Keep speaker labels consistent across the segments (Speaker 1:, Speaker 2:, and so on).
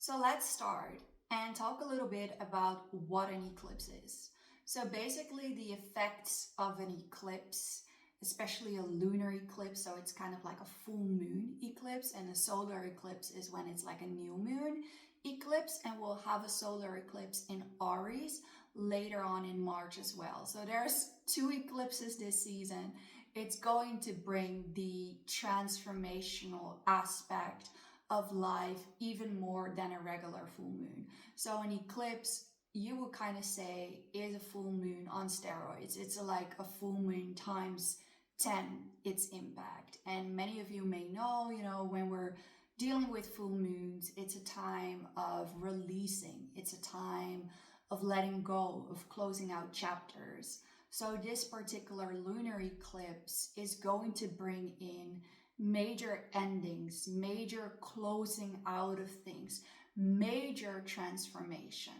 Speaker 1: So let's start and talk a little bit about what an eclipse is. So basically the effects of an eclipse, especially a lunar eclipse, so it's kind of like a full moon eclipse, and a solar eclipse is when it's like a new moon eclipse, and we'll have a solar eclipse in Aries later on in March as well. So there's two eclipses this season. It's going to bring the transformational aspect of life even more than a regular full moon. So an eclipse, you would kind of say, is a full moon on steroids. It's like a full moon times 10 its impact. And many of you may know, when we're dealing with full moons, it's a time of releasing. It's a time of letting go, of closing out chapters. So this particular lunar eclipse is going to bring in major endings, major closing out of things, major transformation.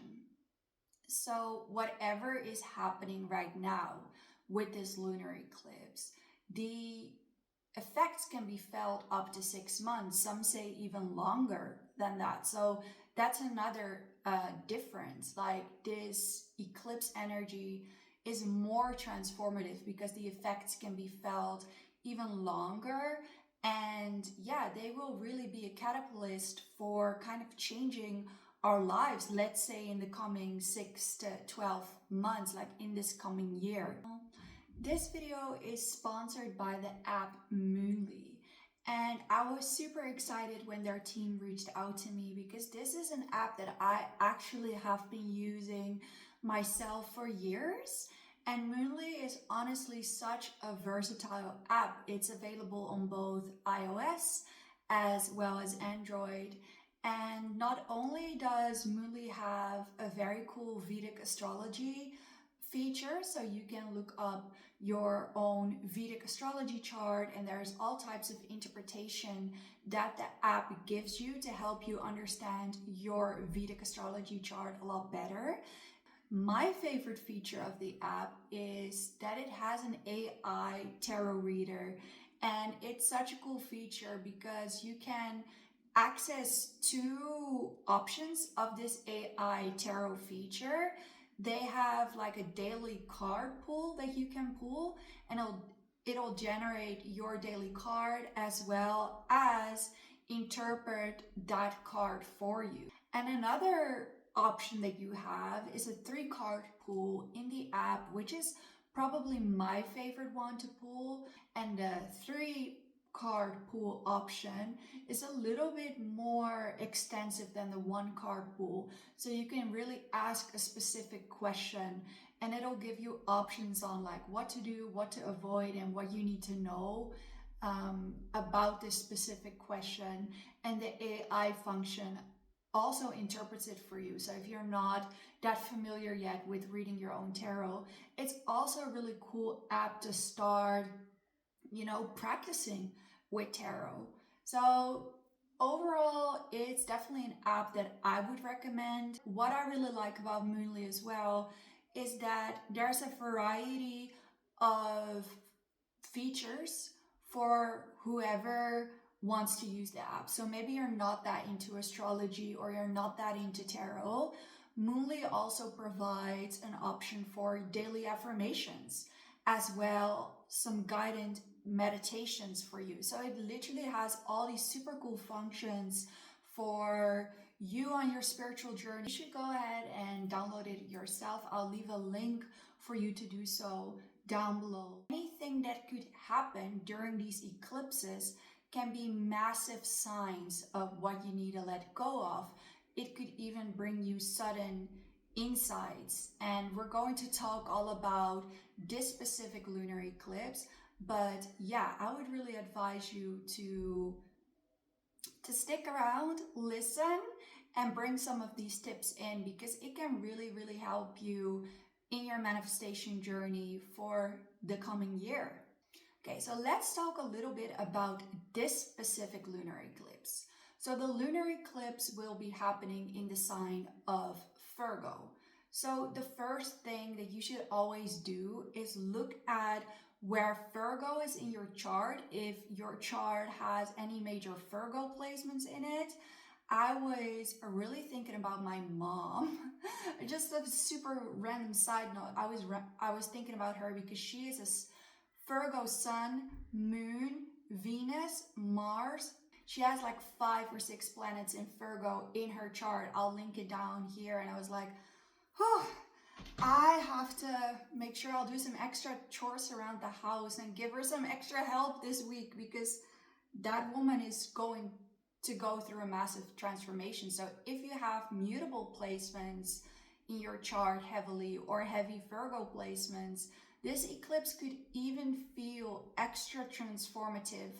Speaker 1: So whatever is happening right now with this lunar eclipse, the effects can be felt up to 6 months. Some say even longer than that. So that's another difference. Like, this eclipse energy is more transformative because the effects can be felt even longer. And yeah, they will really be a catalyst for kind of changing our lives, let's say in the coming 6 to 12 months, like in this coming year. This video is sponsored by the app Moonly, and I was super excited when their team reached out to me because this is an app that I actually have been using myself for years. And Moonly is honestly such a versatile app. It's available on both iOS as well as Android. And not only does Moonly have a very cool Vedic astrology feature, so you can look up your own Vedic astrology chart, and there's all types of interpretation that the app gives you to help you understand your Vedic astrology chart a lot better. My favorite feature of the app is that it has an AI tarot reader, and it's such a cool feature because you can access two options of this AI tarot feature. They have like a daily card pull that you can pull, and it'll generate your daily card as well as interpret that card for you. And another option that you have is a 3-card pull in the app, which is probably my favorite one to pull. And the 3-card pull option is a little bit more extensive than the 1-card pull. So you can really ask a specific question, and it'll give you options on like what to do, what to avoid, and what you need to know about this specific question. And the AI function also interprets it for you. So if you're not that familiar yet with reading your own tarot, it's also a really cool app to start, practicing with tarot. So overall, it's definitely an app that I would recommend. What I really like about Moonly as well is that there's a variety of features for whoever wants to use the app. So maybe you're not that into astrology or you're not that into tarot. Moonly also provides an option for daily affirmations, as well some guided meditations for you. So it literally has all these super cool functions for you on your spiritual journey. You should go ahead and download it yourself. I'll leave a link for you to do so down below. Anything that could happen during these eclipses can be massive signs of what you need to let go of. It could even bring you sudden insights. And we're going to talk all about this specific lunar eclipse. But yeah, I would really advise you to stick around, listen, and bring some of these tips in, because it can really, really help you in your manifestation journey for the coming year. Okay, so let's talk a little bit about this specific lunar eclipse. So the lunar eclipse will be happening in the sign of Virgo. So the first thing that you should always do is look at where Virgo is in your chart. If your chart has any major Virgo placements in it, I was really thinking about my mom. Just a super random side note. I was thinking about her because she is a Virgo Sun, Moon, Venus, Mars. She has like 5 or 6 planets in Virgo in her chart. I'll link it down here. And I was like, whew, I have to make sure I'll do some extra chores around the house and give her some extra help this week, because that woman is going to go through a massive transformation. So if you have mutable placements in your chart heavily, or heavy Virgo placements, this eclipse could even feel extra transformative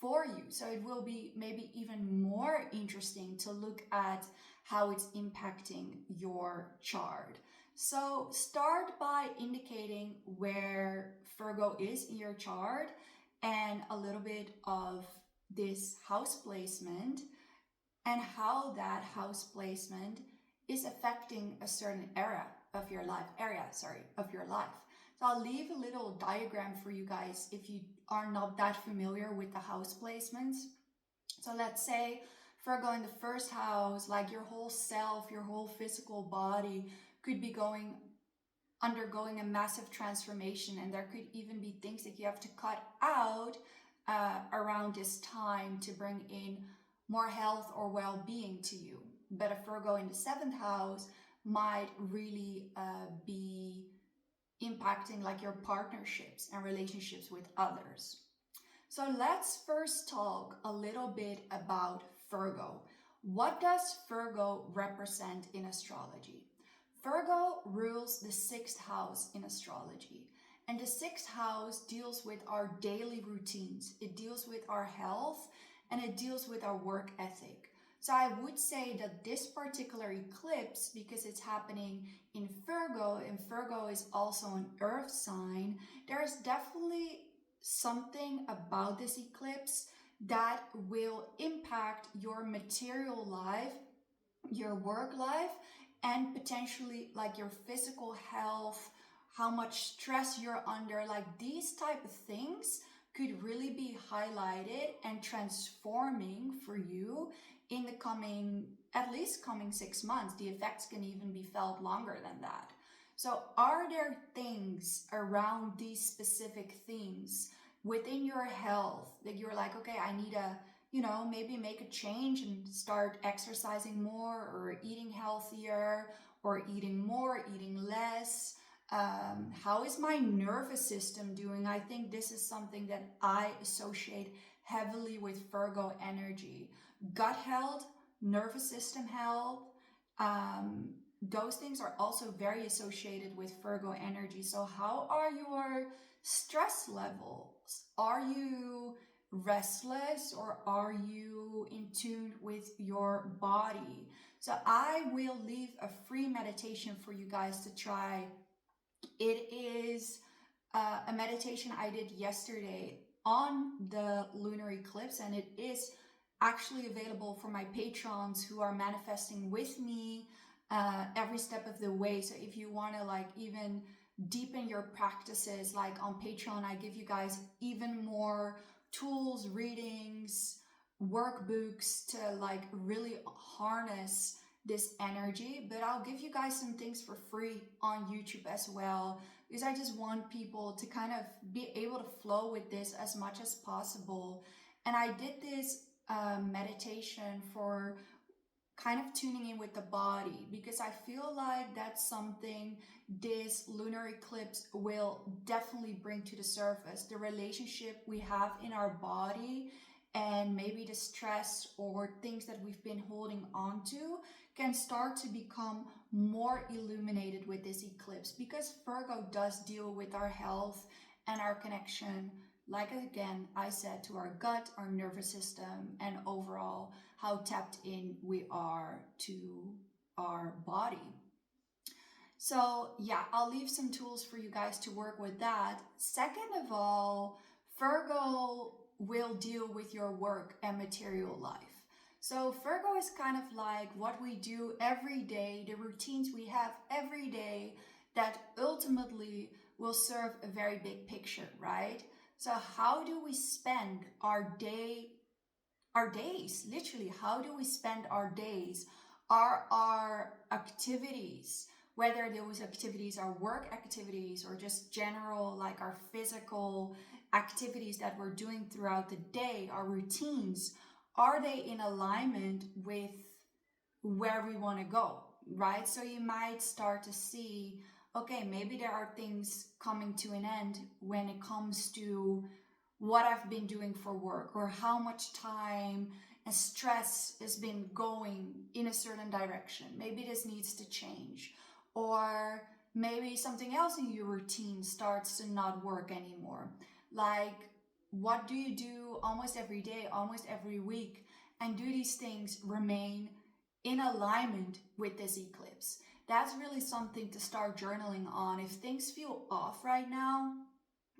Speaker 1: for you. So it will be maybe even more interesting to look at how it's impacting your chart. So start by indicating where Virgo is in your chart and a little bit of this house placement and how that house placement is affecting a certain area of your life. So I'll leave a little diagram for you guys if you are not that familiar with the house placements. So let's say Virgo in the first house, like your whole self, your whole physical body could be undergoing a massive transformation, and there could even be things that you have to cut out around this time to bring in more health or well-being to you. But a Virgo in the 7th house might really be impacting like your partnerships and relationships with others. So let's first talk a little bit about Virgo. What does Virgo represent in astrology? Virgo rules the 6th house in astrology. And the 6th house deals with our daily routines. It deals with our health and it deals with our work ethic. So I would say that this particular eclipse, because it's happening in Virgo, and Virgo is also an earth sign, there is definitely something about this eclipse that will impact your material life, your work life, and potentially like your physical health, how much stress you're under. Like these type of things could really be highlighted and transforming for you in the coming 6 months. The effects can even be felt longer than that. So are there things around these specific themes within your health that you're like, okay, I need to, maybe make a change and start exercising more, or eating healthier, or eating more, eating less? How is my nervous system doing? I think this is something that I associate heavily with Virgo energy. Gut health, nervous system health, those things are also very associated with Virgo energy. So how are your stress levels? Are you restless, or are you in tune with your body? So I will leave a free meditation for you guys to try. It is a meditation I did yesterday on the lunar eclipse, and it is actually available for my patrons who are manifesting with me every step of the way. So if you want to like even deepen your practices, like on Patreon, I give you guys even more tools, readings, workbooks to like really harness this energy. But I'll give you guys some things for free on YouTube as well, because I just want people to kind of be able to flow with this as much as possible. And I did this meditation for kind of tuning in with the body, because I feel like that's something this lunar eclipse will definitely bring to the surface. The relationship we have in our body, and maybe the stress or things that we've been holding on to, can start to become more illuminated with this eclipse, because Virgo does deal with our health and our connection, like again I said, to our gut, our nervous system, and overall how tapped in we are to our body. So yeah, I'll leave some tools for you guys to work with that. Second of all, Virgo will deal with your work and material life. So Virgo is kind of like what we do every day, the routines we have every day that ultimately will serve a very big picture, right? So how do we spend our our days, literally. How do we spend our days? Are our activities, whether those activities are work activities or just general, like our physical activities that we're doing throughout the day, our routines, are they in alignment with where we want to go, right? So you might start to see, okay, maybe there are things coming to an end when it comes to what I've been doing for work, or how much time and stress has been going in a certain direction. Maybe this needs to change, or maybe something else in your routine starts to not work anymore. Like, what do you do almost every day, almost every week? And do these things remain in alignment with this eclipse? That's really something to start journaling on. If things feel off right now,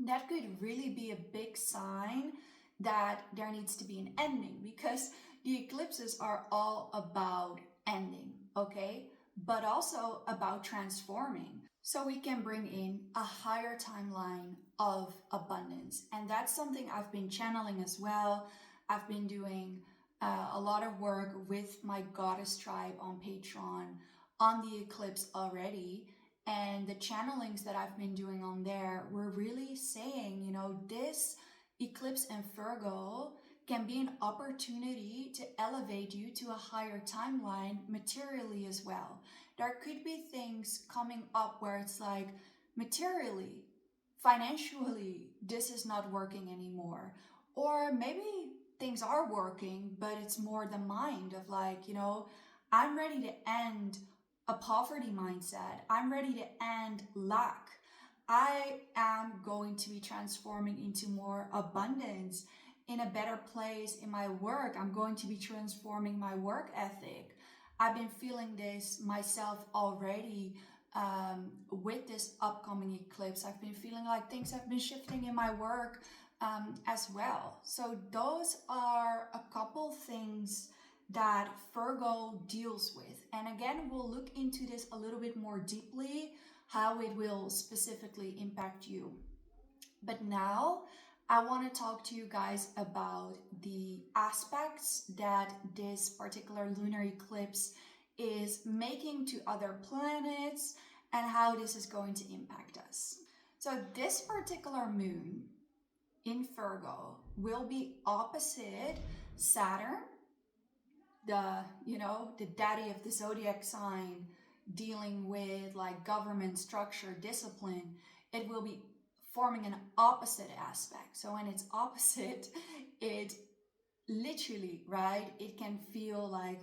Speaker 1: that could really be a big sign that there needs to be an ending, because the eclipses are all about ending, okay? But also about transforming. So we can bring in a higher timeline of abundance. And that's something I've been channeling as well. I've been doing a lot of work with my goddess tribe on Patreon on the eclipse already. And the channelings that I've been doing on there were really saying, you know, this eclipse in Virgo can be an opportunity to elevate you to a higher timeline materially as well. There could be things coming up where it's like, materially, financially, this is not working anymore. Or maybe things are working, but it's more the mind of like, you know, I'm ready to end a poverty mindset. I'm ready to end lack. I am going to be transforming into more abundance, in a better place in my work. I'm going to be transforming my work ethic. I've been feeling this myself already with this upcoming eclipse. I've been feeling like things have been shifting in my work as well. So those are a couple things that Virgo deals with. And again, we'll look into this a little bit more deeply, how it will specifically impact you. But now I want to talk to you guys about the aspects that this particular lunar eclipse is making to other planets and how this is going to impact us. So this particular moon in Virgo will be opposite Saturn, the daddy of the zodiac sign, dealing with like government structure, discipline. It will be forming an opposite aspect. So when it's opposite, it literally, right, it can feel like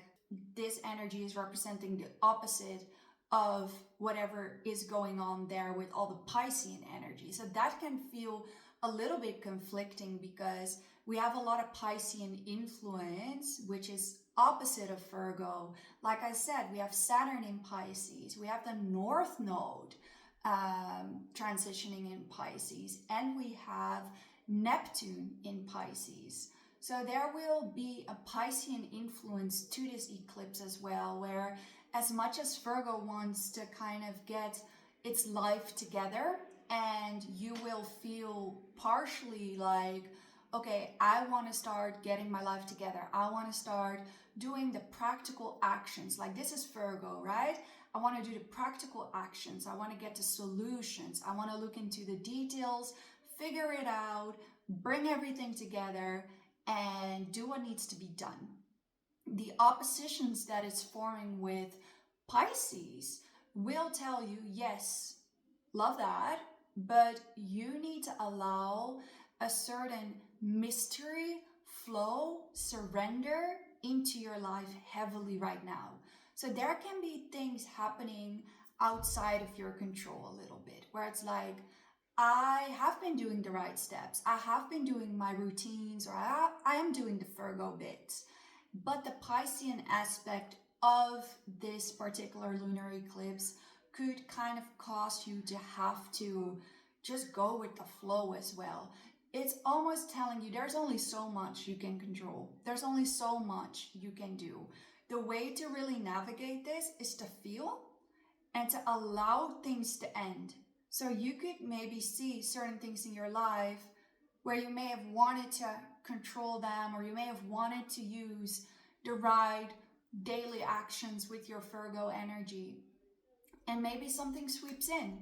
Speaker 1: this energy is representing the opposite of whatever is going on there with all the Piscean energy. So that can feel a little bit conflicting, because we have a lot of Piscean influence, which is opposite of Virgo. Like I said, we have Saturn in Pisces, we have the North Node transitioning in Pisces, and we have Neptune in Pisces. So there will be a Piscean influence to this eclipse as well, where as much as Virgo wants to kind of get its life together, and you will feel partially like, okay, I want to start getting my life together. I want to start doing the practical actions. Like, this is Virgo, right? I want to do the practical actions. I want to get to solutions. I want to look into the details, figure it out, bring everything together, and do what needs to be done. The oppositions that it's forming with Pisces will tell you, yes, love that, but you need to allow a certain mystery, flow, surrender into your life heavily right now. So there can be things happening outside of your control a little bit, where it's like, I have been doing the right steps, I have been doing my routines, or I am doing the Virgo bits, but the Piscean aspect of this particular lunar eclipse could kind of cause you to have to just go with the flow as well. It's almost telling you there's only so much you can control. There's only so much you can do. The way to really navigate this is to feel and to allow things to end. So you could maybe see certain things in your life where you may have wanted to control them, or you may have wanted to use the right daily actions with your Virgo energy. And maybe something sweeps in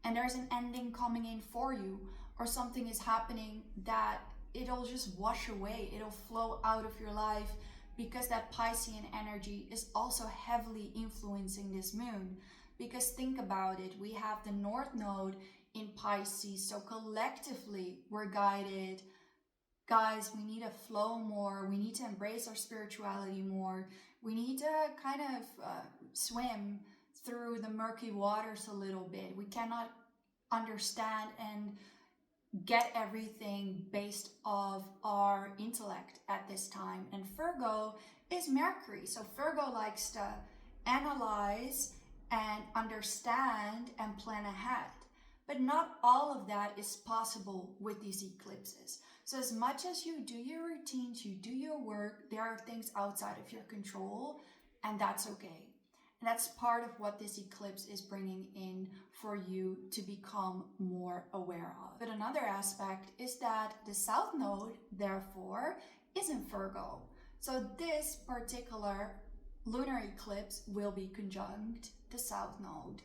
Speaker 1: and there's an ending coming in for you, or something is happening that it'll just wash away, it'll flow out of your life, because that Piscean energy is also heavily influencing this moon. Because think about it, we have the North Node in Pisces, so collectively we're guided. Guys, we need to flow more, we need to embrace our spirituality more, we need to kind of swim through the murky waters a little bit. We cannot understand and get everything based off our intellect at this time. And Virgo is Mercury, so Virgo likes to analyze and understand and plan ahead. But not all of that is possible with these eclipses. So as much as you do your routines, you do your work, there are things outside of your control, and that's okay. And that's part of what this eclipse is bringing in for you to become more aware of. But another aspect is that the South Node, therefore, is in Virgo. So this particular lunar eclipse will be conjunct the South Node,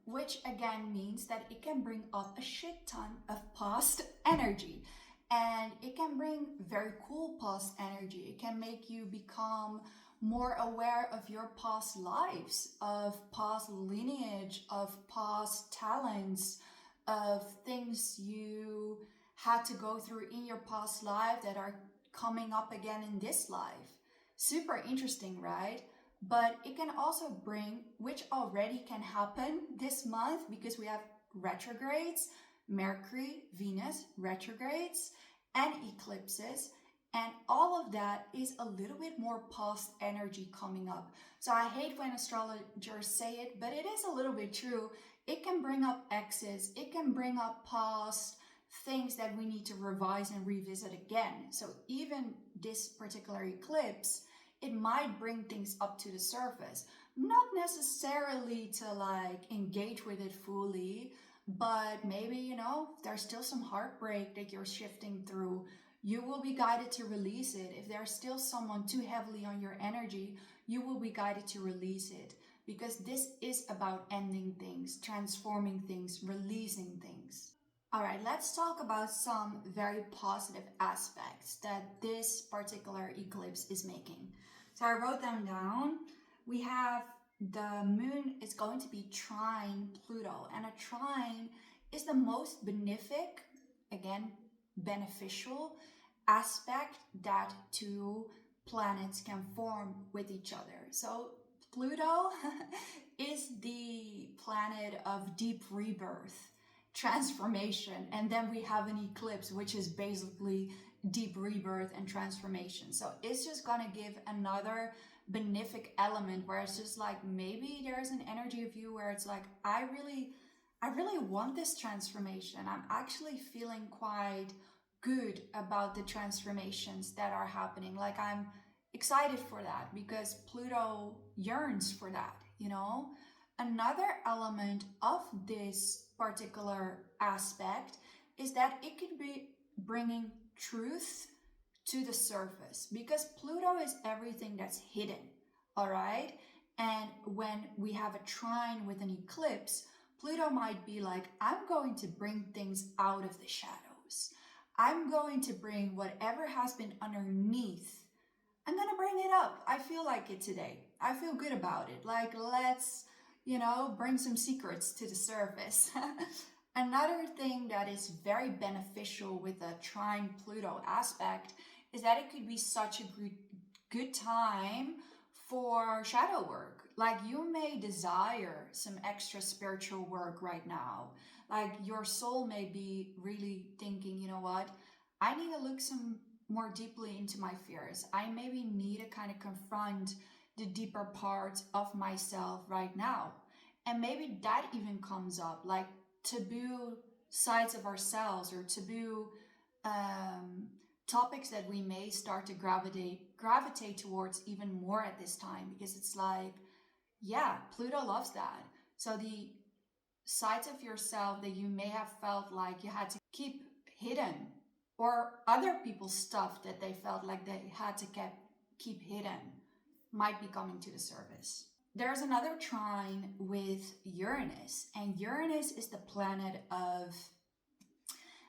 Speaker 1: which again means that it can bring up a shit ton of past energy. And it can bring very cool past energy. It can make you become more aware of your past lives, of past lineage, of past talents, of things you had to go through in your past life that are coming up again in this life. Super interesting, right? But it can also bring, which already can happen this month, because we have retrogrades, Mercury, Venus, retrogrades, and eclipses. And all of that is a little bit more past energy coming up. So I hate when astrologers say it, but it is a little bit true. It can bring up exes. It can bring up past things that we need to revise and revisit again. So even this particular eclipse, it might bring things up to the surface. Not necessarily to like engage with it fully, but maybe, you know, there's still some heartbreak that you're shifting through. You will be guided to release it. If there's still someone too heavily on your energy, you will be guided to release it, because this is about ending things, transforming things, releasing things. All right, let's talk about some very positive aspects that this particular eclipse is making. So I wrote them down. We have the moon is going to be trine Pluto, and a trine is the most benefic, again, beneficial aspect that two planets can form with each other. So Pluto is the planet of deep rebirth, transformation, and then we have an eclipse, which is basically deep rebirth and transformation. So it's just gonna give another benefic element where it's just like, maybe there's an energy of you where it's like, I really want this transformation. I'm actually feeling quite good about the transformations that are happening. Like, I'm excited for that because Pluto yearns for that, you know? Another element of this particular aspect is that it could be bringing truth to the surface, because Pluto is everything that's hidden, all right? And when we have a trine with an eclipse, Pluto might be like, I'm going to bring things out of the shadows. I'm going to bring whatever has been underneath. I'm going to bring it up. I feel like it today. I feel good about it. Like, let's, you know, bring some secrets to the surface. Another thing that is very beneficial with a trine Pluto aspect is that it could be such a good time for shadow work. Like, you may desire some extra spiritual work right now. Like, your soul may be really thinking, you know what, I need to look some more deeply into my fears. I maybe need to kind of confront the deeper parts of myself right now. And maybe that even comes up, like taboo sides of ourselves, or taboo topics that we may start to gravitate towards even more at this time, because it's like, yeah, Pluto loves that. So the sides of yourself that you may have felt like you had to keep hidden or other people's stuff that they felt like they had to keep hidden might be coming to the surface. There's another trine with Uranus, and Uranus is the planet of,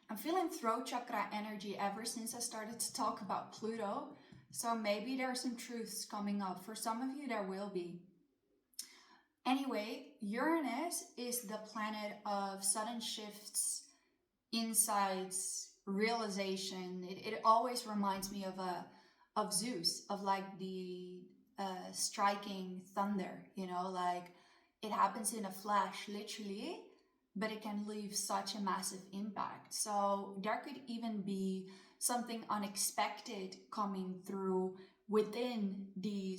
Speaker 1: I'm feeling throat chakra energy ever since I started to talk about Pluto. So maybe there are some truths coming up. For some of you, there will be. Anyway, Uranus is the planet of sudden shifts, insights, realization. It always reminds me of Zeus, of like the striking thunder, you know, like it happens in a flash, literally, but it can leave such a massive impact. So there could even be something unexpected coming through within the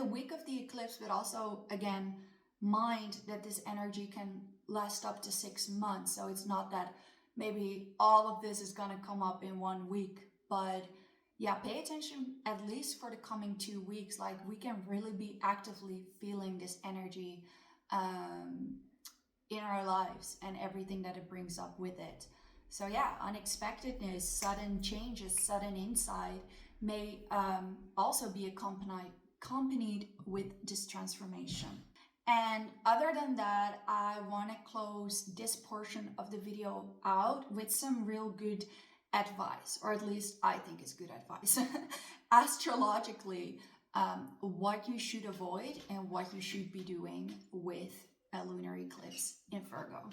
Speaker 1: week of the eclipse, but also, again, mind that this energy can last up to 6 months. So it's not that maybe all of this is going to come up in 1 week, but yeah, pay attention at least for the coming 2 weeks. Like we can really be actively feeling this energy in our lives and everything that it brings up with it. So yeah, unexpectedness, sudden changes, sudden insight may also be accompanied with this transformation. And other than that, I want to close this portion of the video out with some real good advice, or at least I think it's good advice, astrologically, what you should avoid and what you should be doing with a lunar eclipse in Virgo.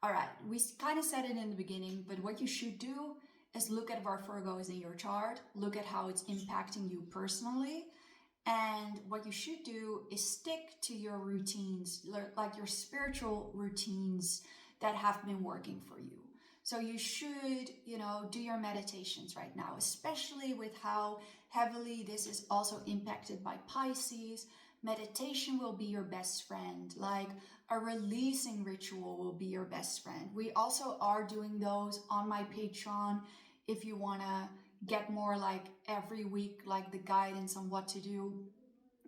Speaker 1: All right, we kind of said it in the beginning, but what you should do is look at where Virgo is in your chart, look at how it's impacting you personally, and what you should do is stick to your routines, like your spiritual routines that have been working for you. So you should, do your meditations right now, especially with how heavily this is also impacted by Pisces. Meditation will be your best friend. Like a releasing ritual will be your best friend. We also are doing those on my Patreon if you want to get more like every week, like the guidance on what to do.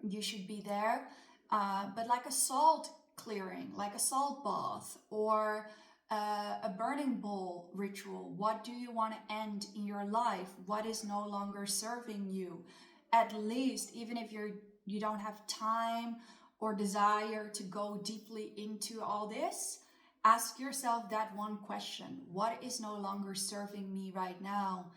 Speaker 1: You should be there. But like a salt clearing, like a salt bath, or a burning bowl ritual. What do you want to end in your life? What is no longer serving you? At least, even if you don't have time or desire to go deeply into all this, ask yourself that one question. What is no longer serving me right now?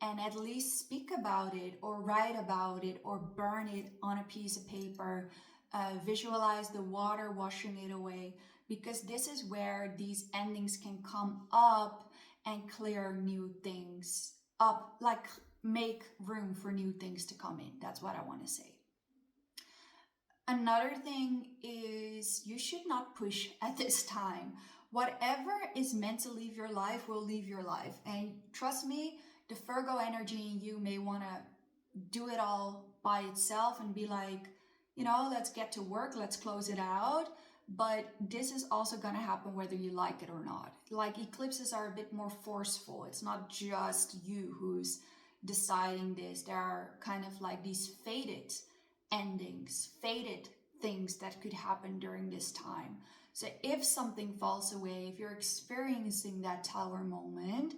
Speaker 1: And at least speak about it, or write about it, or burn it on a piece of paper. Visualize the water washing it away, because this is where these endings can come up and clear new things up, like make room for new things to come in. That's what I want to say. Another thing is you should not push at this time. Whatever is meant to leave your life will leave your life. And trust me, the Virgo energy in you may want to do it all by itself and be like, let's get to work, let's close it out. But this is also going to happen whether you like it or not. Like eclipses are a bit more forceful. It's not just you who's deciding this. There are kind of like these fated endings, fated things that could happen during this time. So if something falls away, if you're experiencing that tower moment,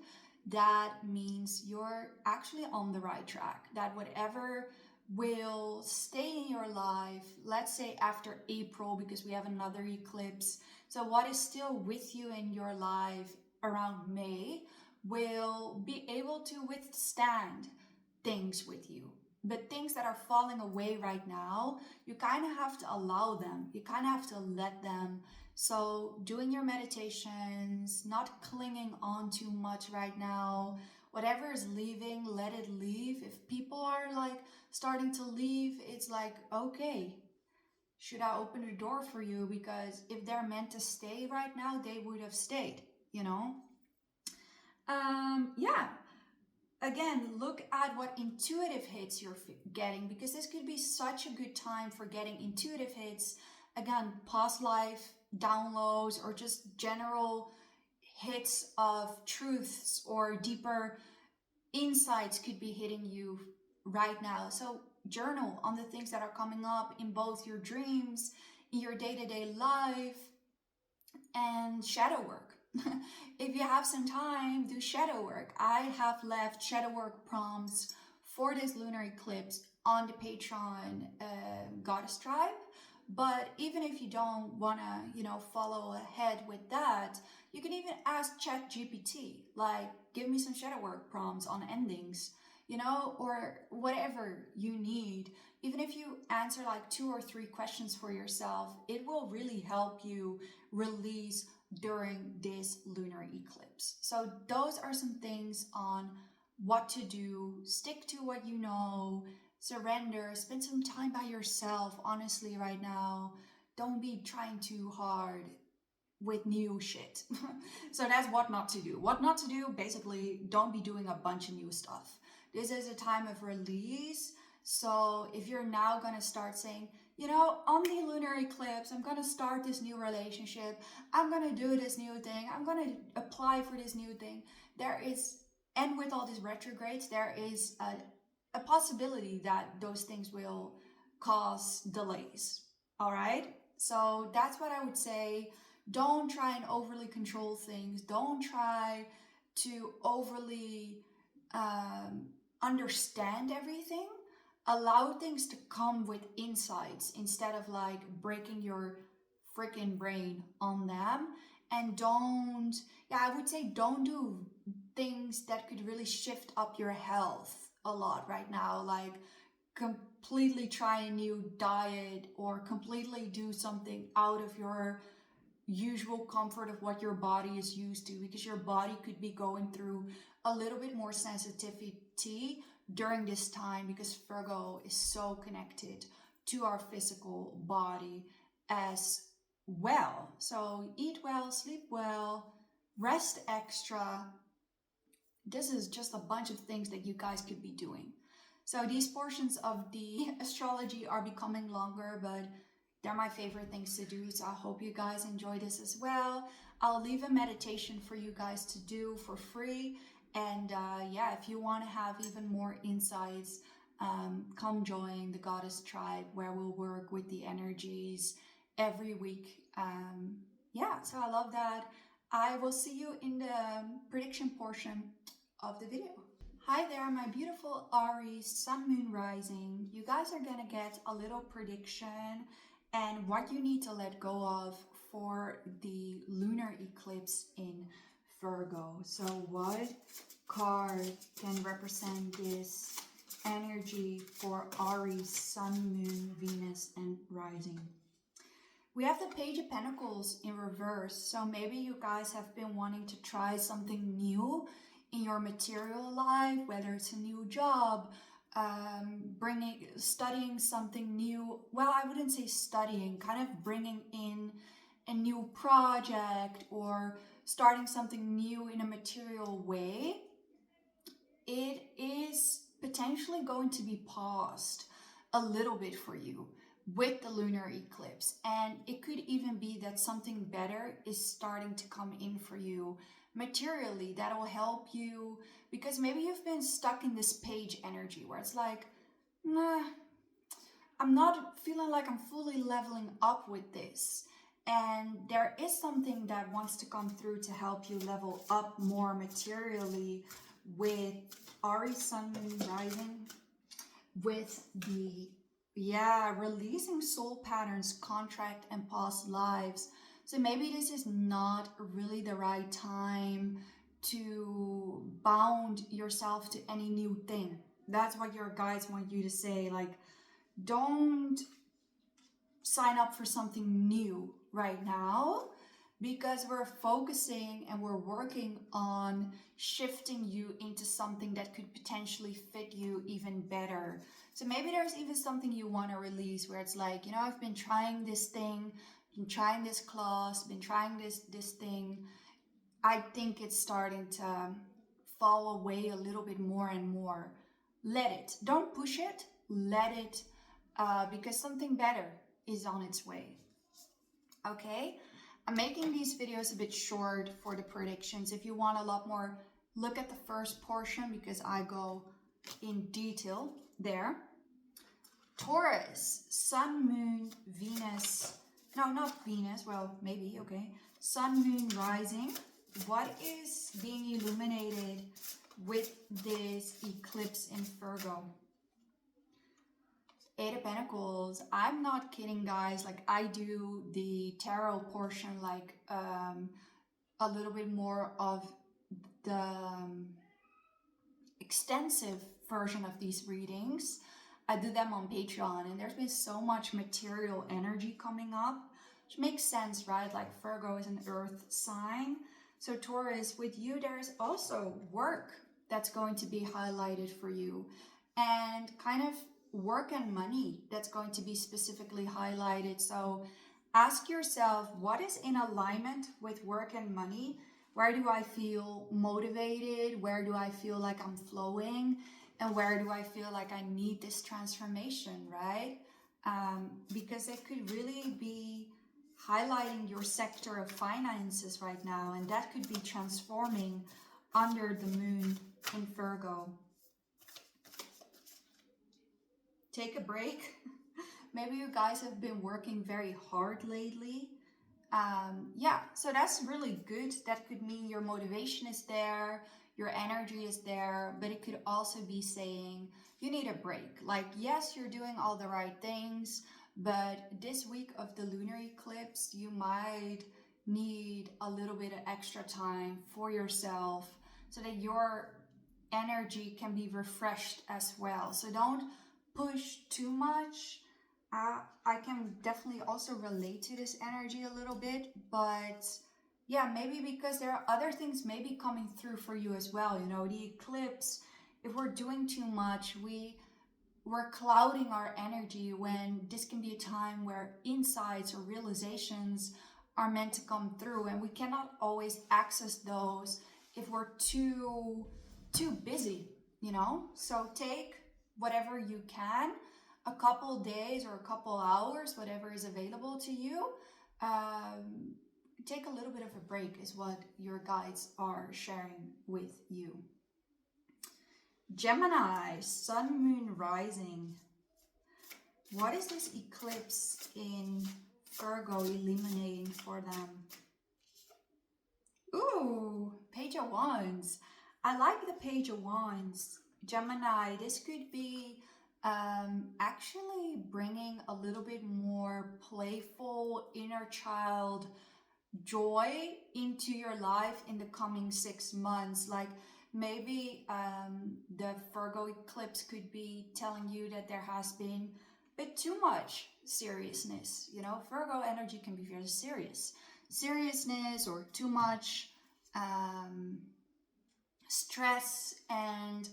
Speaker 1: that means you're actually on the right track. That whatever will stay in your life, let's say after April, because we have another eclipse. So what is still with you in your life around May will be able to withstand things with you. But things that are falling away right now, you kind of have to allow them. You kind of have to let them. So doing your meditations, not clinging on too much right now. Whatever is leaving, let it leave. If people are like starting to leave, it's like, okay, should I open the door for you? Because if they're meant to stay right now, they would have stayed, Yeah. Again, look at what intuitive hits you're getting, because this could be such a good time for getting intuitive hits. Again, past life downloads, or just general hits of truths or deeper insights could be hitting you right now. So journal on the things that are coming up in both your dreams, in your day-to-day life, and shadow work. If you have some time, do shadow work. I have left shadow work prompts for this lunar eclipse on the Patreon Goddess Tribe. But even if you don't want to, follow ahead with that, you can even ask ChatGPT, like, give me some shadow work prompts on endings, or whatever you need. Even if you answer like 2 or 3 questions for yourself, it will really help you release during this lunar eclipse. So those are some things on what to do. Stick to what you know. Surrender, spend some time by yourself, honestly, right now. Don't be trying too hard with new shit. So that's what not to do. What not to do, basically, don't be doing a bunch of new stuff. This is a time of release. So if you're now going to start saying, on the lunar eclipse, I'm going to start this new relationship. I'm going to do this new thing. I'm going to apply for this new thing. And with all these retrogrades, there is a possibility that those things will cause delays. All right. So that's what I would say. Don't try and overly control things. Don't try to overly understand everything. Allow things to come with insights instead of like breaking your freaking brain on them. And I would say don't do things that could really shift up your health a lot right now, like completely try a new diet or completely do something out of your usual comfort of what your body is used to, because your body could be going through a little bit more sensitivity during this time, because Virgo is so connected to our physical body as well. So eat well, sleep well, rest extra. This is just a bunch of things that you guys could be doing. So these portions of the astrology are becoming longer, but they're my favorite things to do. So I hope you guys enjoy this as well. I'll leave a meditation for you guys to do for free. And if you want to have even more insights, come join the Goddess Tribe, where we'll work with the energies every week. So I love that. I will see you in the prediction portion of the video. Hi there, my beautiful Aries, Sun, Moon, Rising. You guys are gonna get a little prediction and what you need to let go of for the lunar eclipse in Virgo. So what card can represent this energy for Aries, Sun, Moon, Venus, and Rising? We have the Page of Pentacles in reverse. So maybe you guys have been wanting to try something new in your material life, whether it's a new job, studying something new. Well, I wouldn't say studying, kind of bringing in a new project or starting something new in a material way. It is potentially going to be paused a little bit for you with the lunar eclipse. And it could even be that something better is starting to come in for you materially that will help you, because maybe you've been stuck in this page energy where it's like, nah, I'm not feeling like I'm fully leveling up with this. And there is something that wants to come through to help you level up more materially with Aries, Sun, Moon, Rising, with the releasing soul patterns, contract, and past lives. So maybe this is not really the right time to bound yourself to any new thing. That's what your guides want you to say. Like, don't sign up for something new right now, because we're focusing and we're working on shifting you into something that could potentially fit you even better. So maybe there's even something you want to release where it's like, I've been trying this thing, been trying this class, been trying this thing. I think it's starting to fall away a little bit more and more. Let it. Don't push it. Let it, because something better is on its way. Okay? I'm making these videos a bit short for the predictions. If you want a lot more, look at the first portion, because I go in detail there. Taurus, Sun, Moon, Venus. No, not Venus. Well, maybe, okay. Sun, Moon, Rising. what is being illuminated with this eclipse in Virgo? Eight of Pentacles. I'm not kidding, guys. Like, I do the tarot portion, like a little bit more of the extensive version of these readings. I do them on Patreon, and there's been so much material energy coming up, which makes sense, right? Like, Virgo is an earth sign. So Taurus, with you, there's also work that's going to be highlighted for you, and kind of work and money that's going to be specifically highlighted. So ask yourself, what is in alignment with work and money? Where do I feel motivated? Where do I feel like I'm flowing? And where do I feel like I need this transformation, right? Because it could really be highlighting your sector of finances right now, and that could be transforming under the moon in Virgo. Take a break. Maybe you guys have been working very hard lately. Yeah, so that's really good. That could mean your motivation is there, your energy is there, but it could also be saying you need a break. Like, yes, you're doing all the right things, but this week of the lunar eclipse, you might need a little bit of extra time for yourself so that your energy can be refreshed as well. So don't push too much. I can definitely also relate to this energy a little bit, but yeah, maybe because there are other things maybe coming through for you as well. You know, the eclipse, if we're doing too much, we're clouding our energy, when this can be a time where insights or realizations are meant to come through, and we cannot always access those if we're too busy, you know? So take whatever you can, a couple days or a couple hours, whatever is available to you. Take a little bit of a break is what your guides are sharing with you. Gemini, Sun, Moon, Rising. What is this eclipse in Virgo illuminating for them? Ooh, Page of Wands. I like the Page of Wands. Gemini, this could be actually bringing a little bit more playful inner child joy into your life in the coming 6 months. Like, maybe the Virgo eclipse could be telling you that there has been a bit too much seriousness. You know, Virgo energy can be very serious. Seriousness or too much stress, and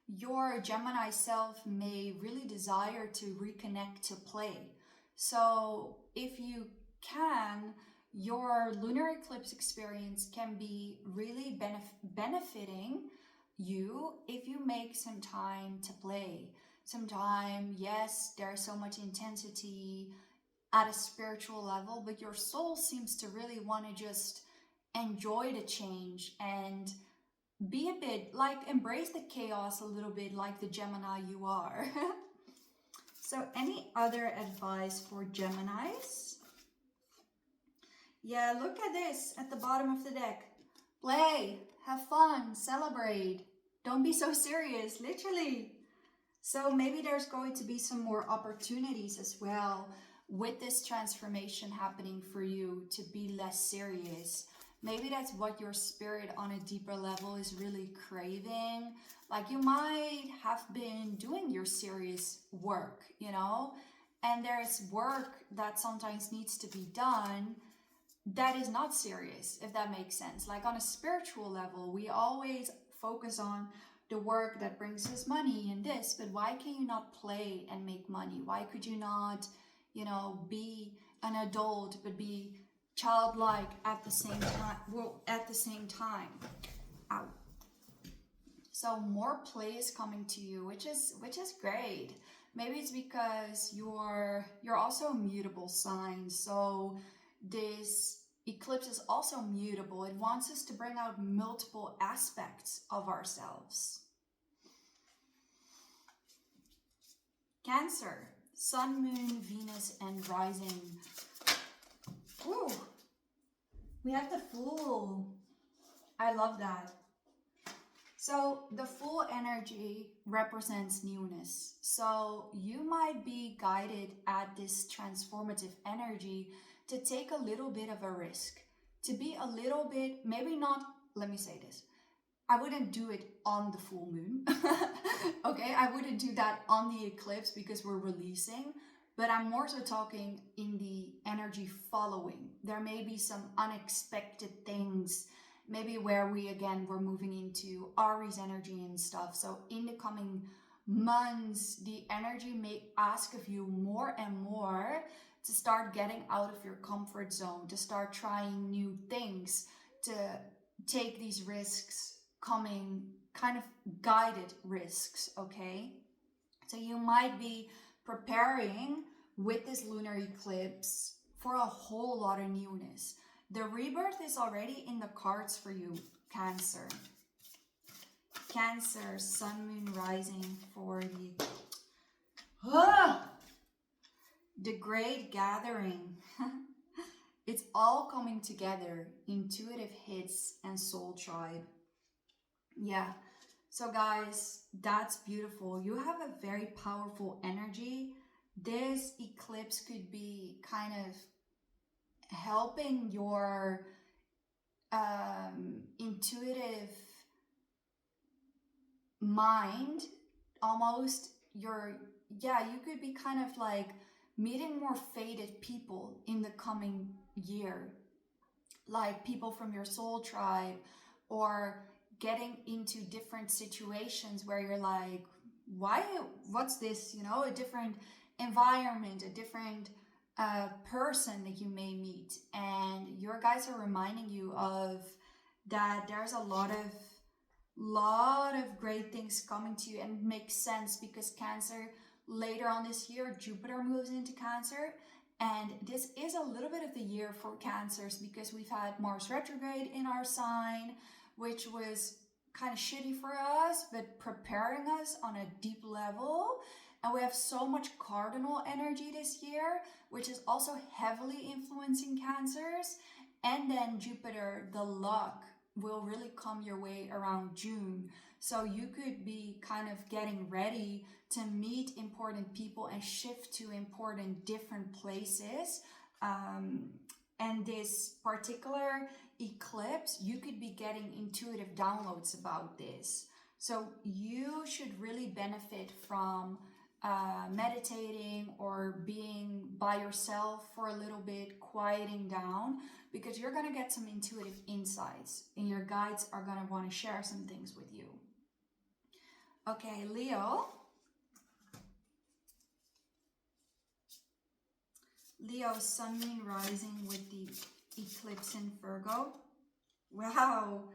Speaker 1: your Gemini self may really desire to reconnect to play. So if you can, your lunar eclipse experience can be really benefiting you if you make some time to play. Some time, yes, there's so much intensity at a spiritual level, but your soul seems to really want to just enjoy the change and be a bit like, embrace the chaos a little bit, like the Gemini you are. So any other advice for Geminis? Yeah, look at this at the bottom of the deck. Play, have fun, celebrate. Don't be so serious, literally. So maybe there's going to be some more opportunities as well with this transformation happening for you to be less serious. Maybe that's what your spirit on a deeper level is really craving. Like, you might have been doing your serious work, you know, and there's work that sometimes needs to be done that is not serious, if that makes sense. Like, on a spiritual level, we always focus on the work that brings us money and this, but why can you not play and make money? Why could you not, you know, be an adult but be childlike at the same time? Well, at the same time. Ow. So more play is coming to you, which is great. Maybe it's because you're also a mutable sign. So this eclipse is also mutable. It wants us to bring out multiple aspects of ourselves. Cancer, Sun, Moon, Venus, and Rising. Ooh, we have the Fool. I love that. So the full energy represents newness. So you might be guided at this transformative energy to take a little bit of a risk, to be a little bit, maybe not, let me say this. I wouldn't do it on the full moon. Okay, I wouldn't do that on the eclipse because we're releasing, but I'm more so talking in the energy following. There may be some unexpected things, maybe where we're moving into Aries energy and stuff. So in the coming months, the energy may ask of you more and more to start getting out of your comfort zone, to start trying new things, to take these risks, coming kind of guided risks, okay? So you might be preparing with this lunar eclipse for a whole lot of newness. The rebirth is already in the cards for you, Cancer. Cancer, sun, moon, rising for the great gathering. It's all coming together. Intuitive hits and soul tribe. Yeah. So guys, that's beautiful. You have a very powerful energy. This eclipse could be kind of helping your intuitive mind, almost you could be kind of like meeting more fated people in the coming year, like people from your soul tribe, or getting into different situations where you're like, what's this, a different environment, a different person that you may meet, and your guys are reminding you of that. There's a lot of great things coming to you, and it makes sense because Cancer, later on this year, Jupiter moves into Cancer, and this is a little bit of the year for Cancers because we've had Mars retrograde in our sign, which was kind of shitty for us, but preparing us on a deep level. And we have so much cardinal energy this year, which is also heavily influencing Cancers. And then Jupiter, the luck, will really come your way around June. So you could be kind of getting ready to meet important people and shift to important different places. And this particular eclipse, you could be getting intuitive downloads about this. So you should really benefit from meditating or being by yourself for a little bit, quieting down, because you're going to get some intuitive insights and your guides are going to want to share some things with you. Okay, Leo. Leo, sun, moon, rising with the eclipse in Virgo. Wow.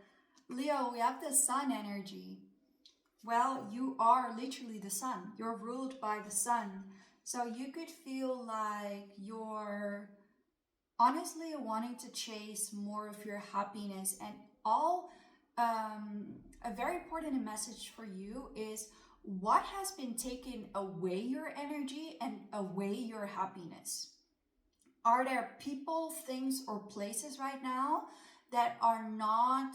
Speaker 1: Leo, we have the sun energy. Well, you are literally the sun. You're ruled by the sun. So you could feel like you're honestly wanting to chase more of your happiness. And a very important message for you is what has been taking away your energy and away your happiness. Are there people, things, or places right now that are not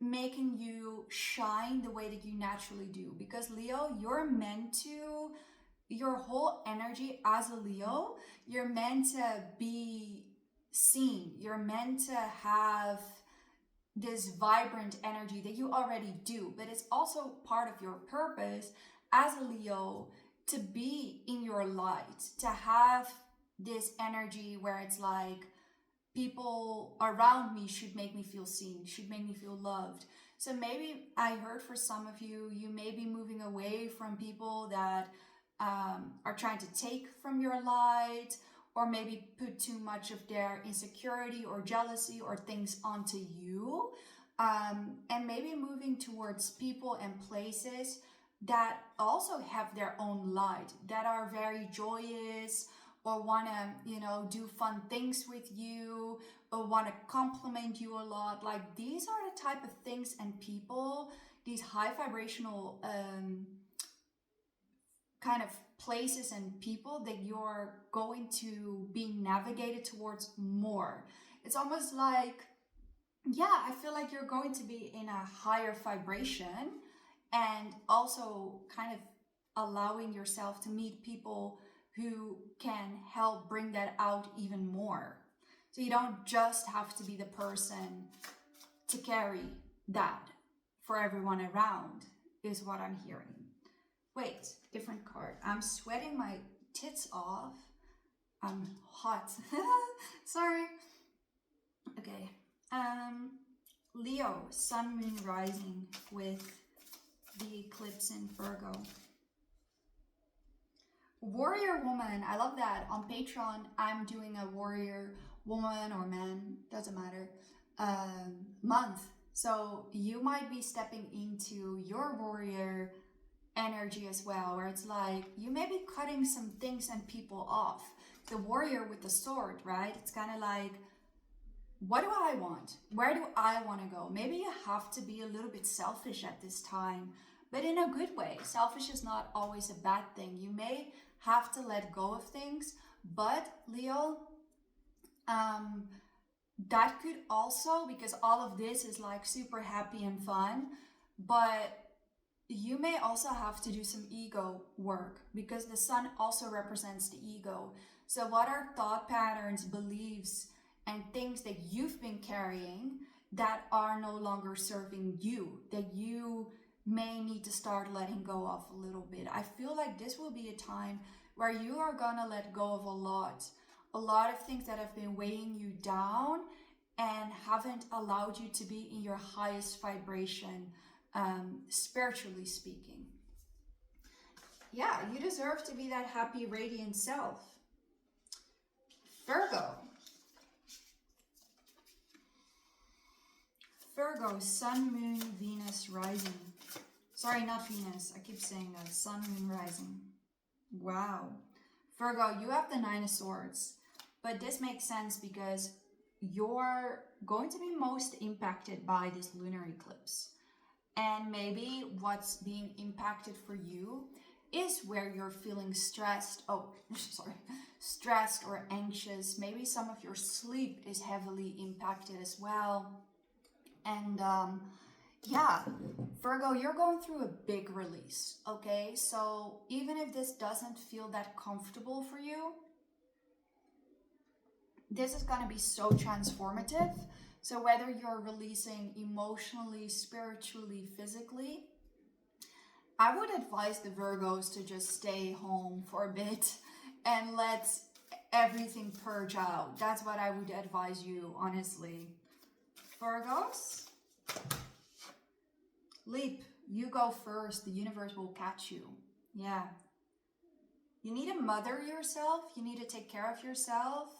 Speaker 1: making you shine the way that you naturally do? Because Leo, your whole energy as a Leo, you're meant to be seen. You're meant to have this vibrant energy that you already do, but it's also part of your purpose as a Leo to be in your light, to have this energy where it's like, people around me should make me feel seen, should make me feel loved. So maybe I heard for some of you, you may be moving away from people that are trying to take from your light, or maybe put too much of their insecurity or jealousy or things onto you. And maybe moving towards people and places that also have their own light, that are very joyous, or want to, do fun things with you, or want to compliment you a lot. Like, these are the type of things and people, these high vibrational kind of places and people that you're going to be navigated towards more. It's almost like yeah, I feel like you're going to be in a higher vibration, and also kind of allowing yourself to meet people who can help bring that out even more. So you don't just have to be the person to carry that for everyone around, is what I'm hearing. Wait, different card. I'm sweating my tits off. I'm hot. Sorry. Okay. Leo, Sun, Moon, Rising with the eclipse in Virgo. Warrior woman, I love that. On Patreon, I'm doing a warrior woman or man, doesn't matter, month. So you might be stepping into your warrior energy as well, where it's like you may be cutting some things and people off. The warrior with the sword, right? It's kind of like, what do I want? Where do I want to go? Maybe you have to be a little bit selfish at this time, but in a good way. Selfish is not always a bad thing. You may have to let go of things, but Leo, that could also, because all of this is like super happy and fun, but you may also have to do some ego work, because the sun also represents the ego. So what are thought patterns, beliefs, and things that you've been carrying that are no longer serving you, that you may need to start letting go of a little bit? I feel like this will be a time where you are gonna let go of a lot of things that have been weighing you down and haven't allowed you to be in your highest vibration, spiritually speaking. Yeah, you deserve to be that happy, radiant self. Virgo, Sun, Moon, Venus, Rising. Sorry, not Venus. I keep saying that. Sun, Moon, Rising. Wow. Virgo, you have the Nine of Swords. But this makes sense because you're going to be most impacted by this lunar eclipse. And maybe what's being impacted for you is where you're feeling stressed. Oh, sorry. Stressed or anxious. Maybe some of your sleep is heavily impacted as well. And yeah, Virgo, you're going through a big release, okay? So even if this doesn't feel that comfortable for you, this is going to be so transformative. So whether you're releasing emotionally, spiritually, physically, I would advise the Virgos to just stay home for a bit and let everything purge out. That's what I would advise you, honestly. Virgos, leap. You go first. The universe will catch you. Yeah. You need to mother yourself. You need to take care of yourself.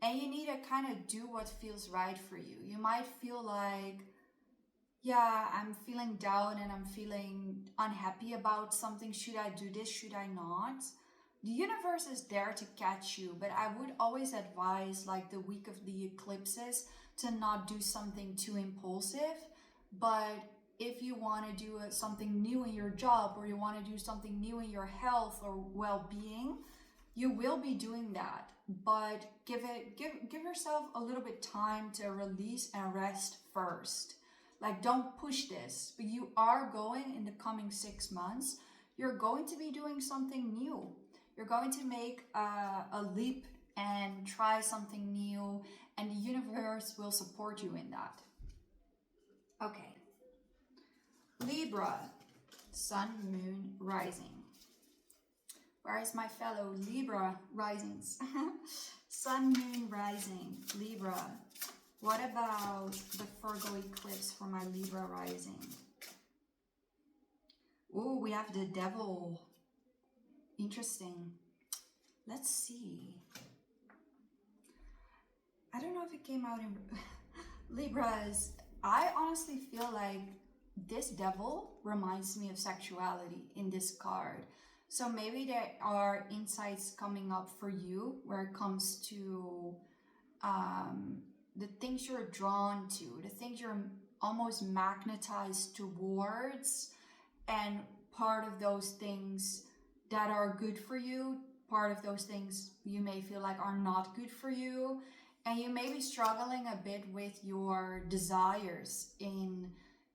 Speaker 1: And you need to kind of do what feels right for you. You might feel like, yeah, I'm feeling down and I'm feeling unhappy about something. Should I do this? Should I not? The universe is there to catch you, but I would always advise, like the week of the eclipses, to not do something too impulsive. But if you want to do something new in your job, or you want to do something new in your health or well-being, you will be doing that. But give yourself a little bit time to release and rest first. Like, don't push this. But you are going, in the coming 6 months, you're going to be doing something new. You're going to make a leap and try something new, and the universe will support you in that. Okay. Libra, Sun, Moon, Rising. Where is my fellow Libra risings? Sun, Moon, Rising, Libra. What about the Virgo eclipse for my Libra rising? Oh, we have the Devil. Interesting. Let's see. I don't know if it came out in Libras. I honestly feel like this Devil reminds me of sexuality in this card. So maybe there are insights coming up for you where it comes to the things you're drawn to, the things you're almost magnetized towards, and part of those things that are good for you, part of those things you may feel like are not good for you. And you may be struggling a bit with your desires in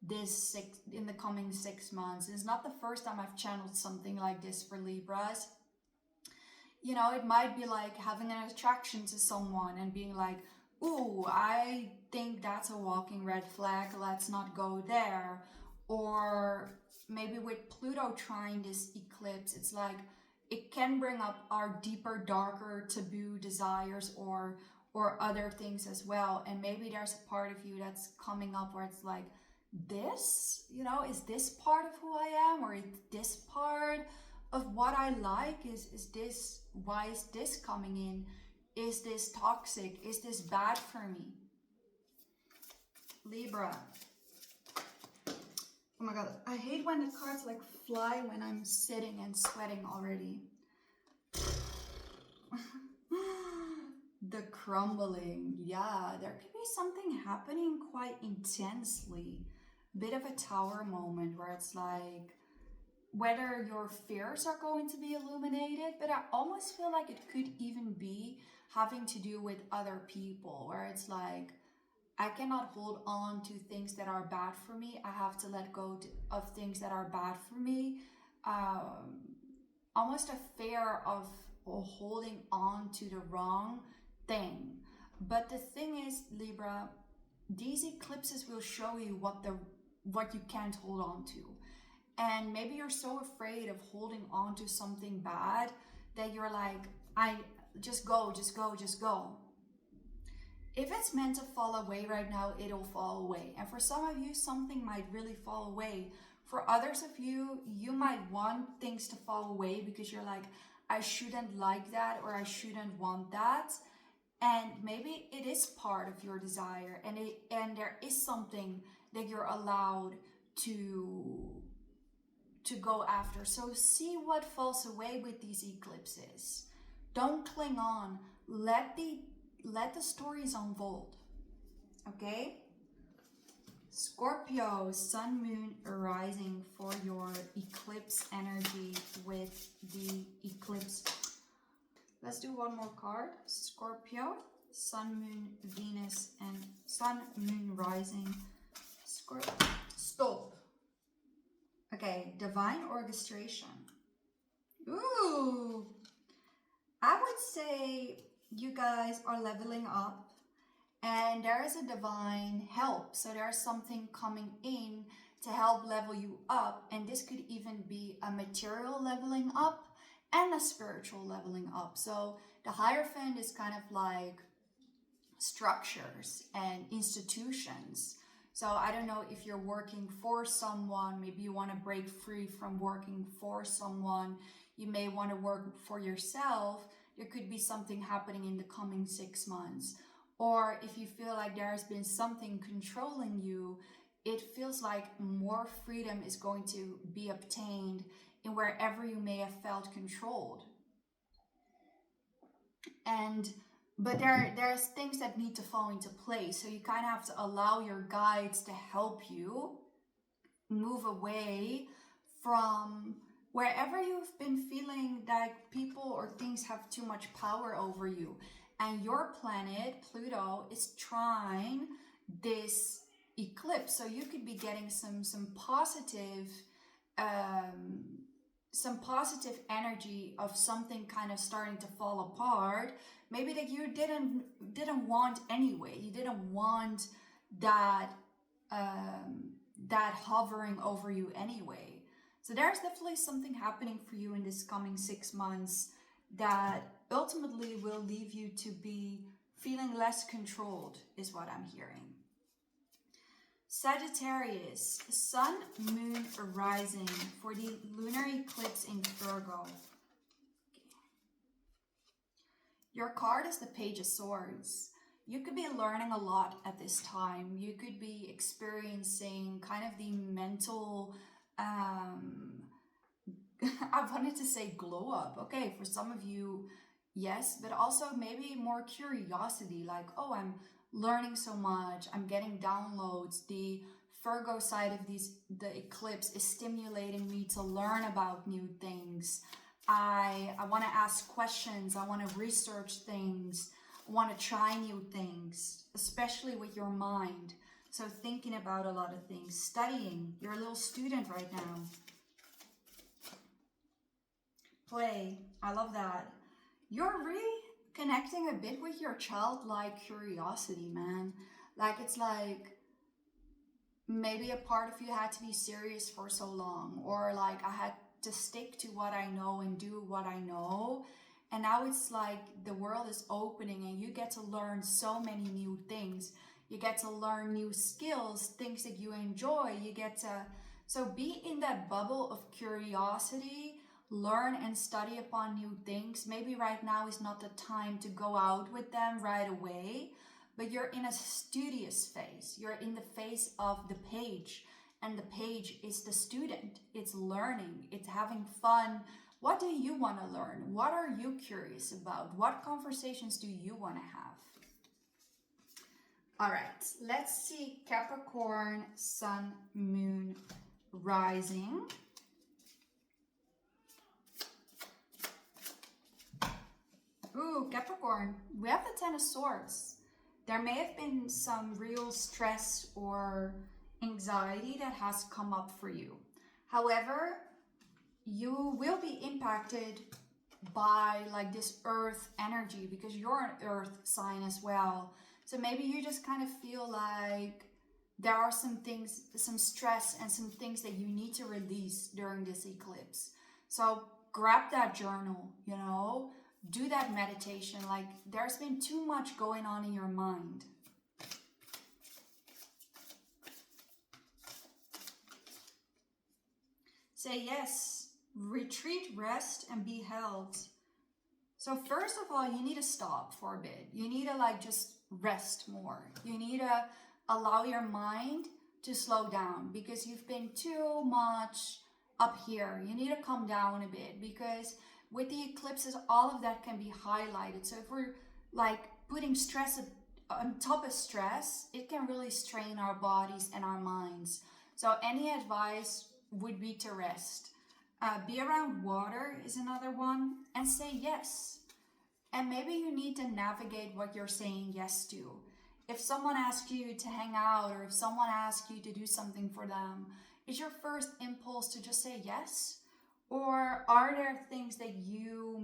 Speaker 1: the coming 6 months. It's not the first time I've channeled something like this for Libras. You know, it might be like having an attraction to someone and being like, ooh, I think that's a walking red flag, let's not go there. Or maybe with Pluto trying this eclipse, it's like it can bring up our deeper, darker, taboo desires or other things as well. And maybe there's a part of you that's coming up where it's like, this, you know, is this part of who I am, or is this part of what I like? Is this, why is this coming in? Is this toxic? Is this bad for me? Libra. Oh my god, I hate when the cards like fly when I'm sitting and sweating already. The crumbling. Yeah, there could be something happening quite intensely. Bit of a tower moment where it's like, whether your fears are going to be illuminated, but I almost feel like it could even be having to do with other people, where it's like, I cannot hold on to things that are bad for me. I have to let go of things that are bad for me. Almost a fear of holding on to the wrong thing. But the thing is, Libra, these eclipses will show you what you can't hold on to. And maybe you're so afraid of holding on to something bad that you're like, just go. If it's meant to fall away right now, it'll fall away. And for some of you, something might really fall away. For others of you, you might want things to fall away because you're like, I shouldn't like that, or I shouldn't want that. And maybe it is part of your desire, and there is something that you're allowed to go after. So see what falls away with these eclipses. Don't cling on. Let the stories unfold. Okay? Scorpio, Sun, Moon, Rising for your eclipse energy with the eclipse. Let's do one more card. Scorpio, Sun, Moon, Venus, and Sun, Moon, Rising. Scorpio. Stop. Okay, divine orchestration. Ooh. I would say you guys are leveling up and there is a divine help. So there's something coming in to help level you up. And this could even be a material leveling up and a spiritual leveling up. So the Hierophant is kind of like structures and institutions. So I don't know if you're working for someone, maybe you want to break free from working for someone. You may want to work for yourself. There could be something happening in the coming 6 months. Or if you feel like there has been something controlling you, it feels like more freedom is going to be obtained in wherever you may have felt controlled. But there's things that need to fall into place. So you kind of have to allow your guides to help you move away from wherever you've been feeling that people or things have too much power over you. And your planet, Pluto, is trying this eclipse. So you could be getting some positive energy of something kind of starting to fall apart. Maybe that you didn't want anyway. You didn't want that that hovering over you anyway. So there's definitely something happening for you in this coming 6 months that ultimately will leave you to be feeling less controlled, is what I'm hearing. Sagittarius, Sun, Moon, Rising for the lunar eclipse in Virgo. Your card is the Page of Swords. You could be learning a lot at this time. You could be experiencing kind of the mental, I wanted to say glow up. Okay, for some of you, yes, but also maybe more curiosity, like, oh, I'm learning so much, I'm getting downloads. The Virgo side of the eclipse is stimulating me to learn about new things. I want to ask questions, I want to research things, want to try new things, especially with your mind. So thinking about a lot of things, studying. You're a little student right now. Play. I love that. You're really connecting a bit with your childlike curiosity, man. Like, it's like maybe a part of you had to be serious for so long, or like I had to stick to what I know and do what I know. And now it's like the world is opening and you get to learn so many new things. You get to learn new skills, things that you enjoy. You get to, so be in that bubble of curiosity, learn and study upon new things. Maybe right now is not the time to go out with them right away, but you're in a studious phase. You're in the phase of the page, and the page is the student. It's learning, it's having fun. What do you want to learn? What are you curious about? What conversations do you want to have? All right, let's see Capricorn, Sun, Moon, Rising. Ooh, Capricorn, we have the Ten of Swords. There may have been some real stress or anxiety that has come up for you. However, you will be impacted by like this earth energy because you're an earth sign as well. So maybe you just kind of feel like there are some things, some stress and some things that you need to release during this eclipse. So grab that journal, you know, do that meditation. Like, there's been too much going on in your mind. Say yes, retreat, rest, and be held. So first of all, you need to stop for a bit. You need to like just rest more. You need to allow your mind to slow down because you've been too much up here. You need to calm down a bit because with the eclipses, all of that can be highlighted. So if we're like putting stress on top of stress, it can really strain our bodies and our minds. So any advice would be to rest. Be around water is another one, and say yes. And maybe you need to navigate what you're saying yes to. If someone asks you to hang out or if someone asks you to do something for them, is your first impulse to just say yes? Or are there things that you're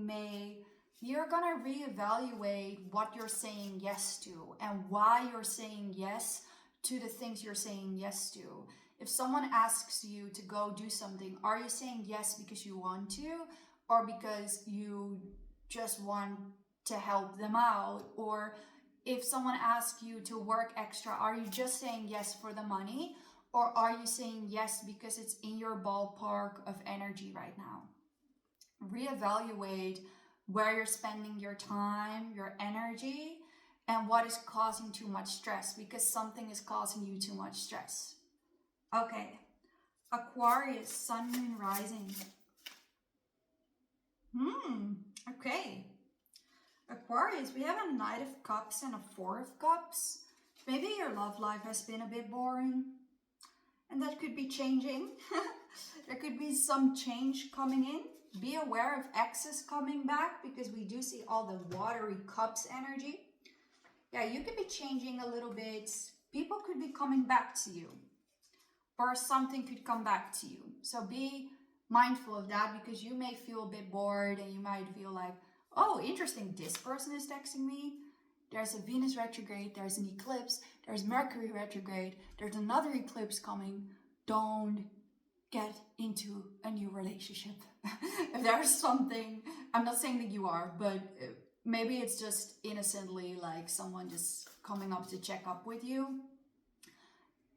Speaker 1: gonna reevaluate what you're saying yes to and why you're saying yes to the things you're saying yes to? If someone asks you to go do something, are you saying yes because you want to or because you just want to help them out? Or if someone asks you to work extra, are you just saying yes for the money? Or are you saying yes because it's in your ballpark of energy right now? Reevaluate where you're spending your time, your energy, and what is causing too much stress, because something is causing you too much stress. Okay, Aquarius, Sun, Moon, Rising. Okay. Aquarius, we have a Knight of Cups and a Four of Cups. Maybe your love life has been a bit boring, and that could be changing. There could be some change coming in. Be aware of exes coming back because we do see all the watery cups energy. Yeah, you could be changing a little bit. People could be coming back to you, or something could come back to you. So be mindful of that because you may feel a bit bored and you might feel like, oh, interesting, this person is texting me. There's a Venus retrograde, there's an eclipse, there's Mercury retrograde, there's another eclipse coming. Don't get into a new relationship. If there's something, I'm not saying that you are, but maybe it's just innocently like someone just coming up to check up with you.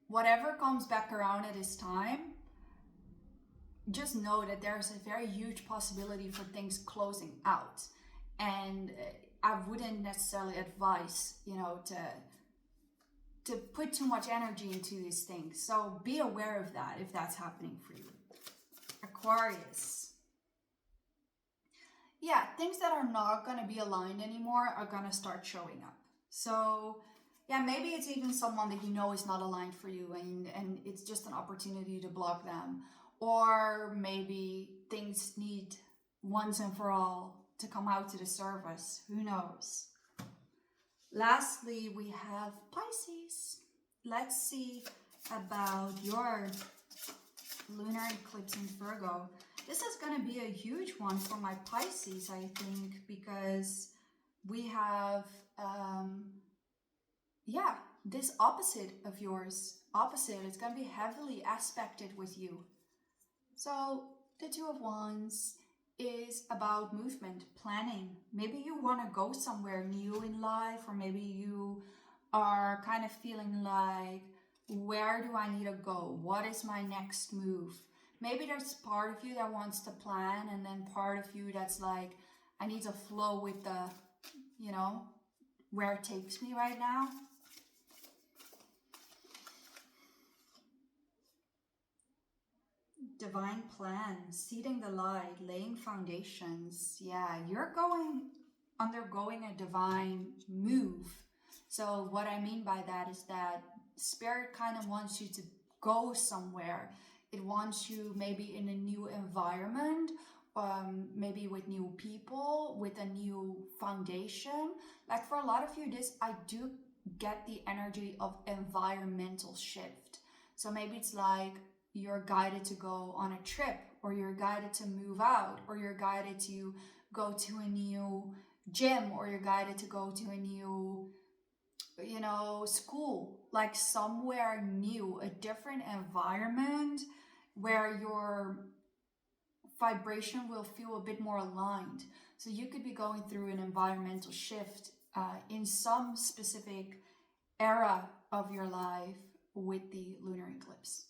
Speaker 1: Whatever comes back around at this time, just know that there's a very huge possibility for things closing out. And I wouldn't necessarily advise, to put too much energy into these things. So be aware of that if that's happening for you. Aquarius. Yeah, things that are not going to be aligned anymore are going to start showing up. So yeah, maybe it's even someone that you know is not aligned for you and it's just an opportunity to block them. Or maybe things need once and for all to come out to the surface. Who knows? Lastly, we have Pisces. Let's see about your lunar eclipse in Virgo. This is going to be a huge one for my Pisces, I think, because we have, this opposite of yours. Opposite, it's going to be heavily aspected with you. So the Two of Wands is about movement, planning. Maybe you want to go somewhere new in life, or maybe you are kind of feeling like, where do I need to go? What is my next move? Maybe there's part of you that wants to plan, and then part of you that's like, I need to flow with the, where it takes me right now. Divine plan, seeding the light, laying foundations. Yeah, you're undergoing a divine move. So what I mean by that is that Spirit kind of wants you to go somewhere. It wants you maybe in a new environment, maybe with new people, with a new foundation. Like for a lot of you, I do get the energy of environmental shift. So maybe it's like you're guided to go on a trip, or you're guided to move out, or you're guided to go to a new gym, or you're guided to go to a new school, like somewhere new, a different environment where your vibration will feel a bit more aligned. So you could be going through an environmental shift in some specific era of your life with the lunar eclipse.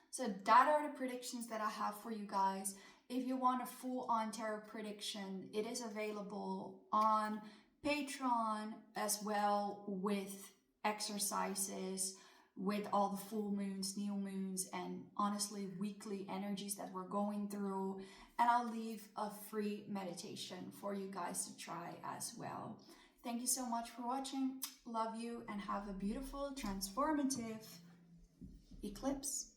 Speaker 1: So that are the predictions that I have for you guys. If you want a full-on tarot prediction, it is available on Patreon, as well with exercises, with all the full moons, new moons, and honestly weekly energies that we're going through. And I'll leave a free meditation for you guys to try as well. Thank you so much for watching. Love you, and have a beautiful, transformative eclipse.